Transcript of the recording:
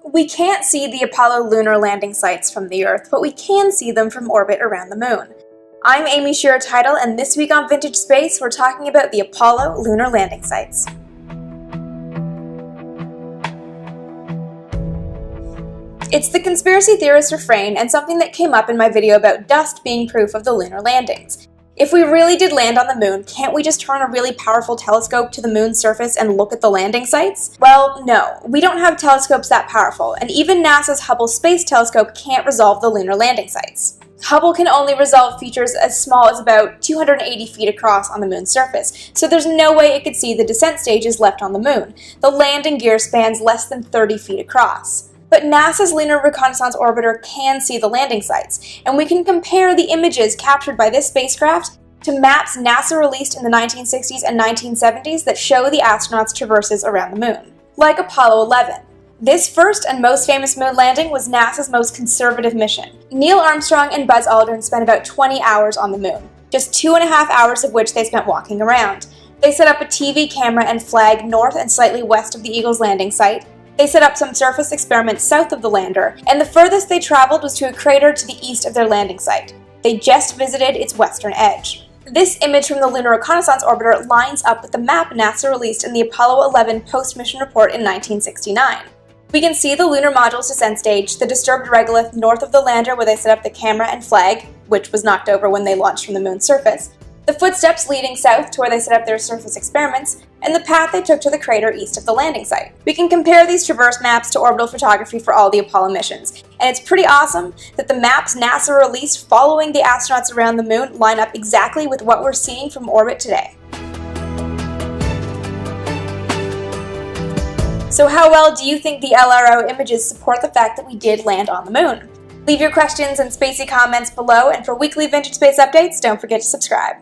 We can't see the Apollo lunar landing sites from the Earth, but we can see them from orbit around the Moon. I'm Amy Shearer-Tidal, and this week on Vintage Space, we're talking about the Apollo lunar landing sites. It's the conspiracy theorist refrain and something that came up in my video about dust being proof of the lunar landings. If we really did land on the Moon, can't we just turn a really powerful telescope to the Moon's surface and look at the landing sites? Well, no, we don't have telescopes that powerful, and even NASA's Hubble Space Telescope can't resolve the lunar landing sites. Hubble can only resolve features as small as about 280 feet across on the Moon's surface, so there's no way it could see the descent stages left on the Moon. The landing gear spans less than 30 feet across. But NASA's Lunar Reconnaissance Orbiter can see the landing sites, and we can compare the images captured by this spacecraft to maps NASA released in the 1960s and 1970s that show the astronauts' traverses around the Moon. Like Apollo 11. This first and most famous moon landing was NASA's most conservative mission. Neil Armstrong and Buzz Aldrin spent about 20 hours on the Moon, just 2.5 hours of which they spent walking around. They set up a TV camera and flag north and slightly west of the Eagle's landing site. They set up some surface experiments south of the lander, and the furthest they traveled was to a crater to the east of their landing site. They just visited its western edge. This image from the Lunar Reconnaissance Orbiter lines up with the map NASA released in the Apollo 11 post-mission report in 1969. We can see the lunar module's descent stage, the disturbed regolith north of the lander where they set up the camera and flag, which was knocked over when they launched from the Moon's surface, the footsteps leading south to where they set up their surface experiments, and the path they took to the crater east of the landing site. We can compare these traverse maps to orbital photography for all the Apollo missions, and it's pretty awesome that the maps NASA released following the astronauts around the Moon line up exactly with what we're seeing from orbit today. So how well do you think the LRO images support the fact that we did land on the Moon? Leave your questions and spacey comments below, and for weekly Vintage Space updates, don't forget to subscribe.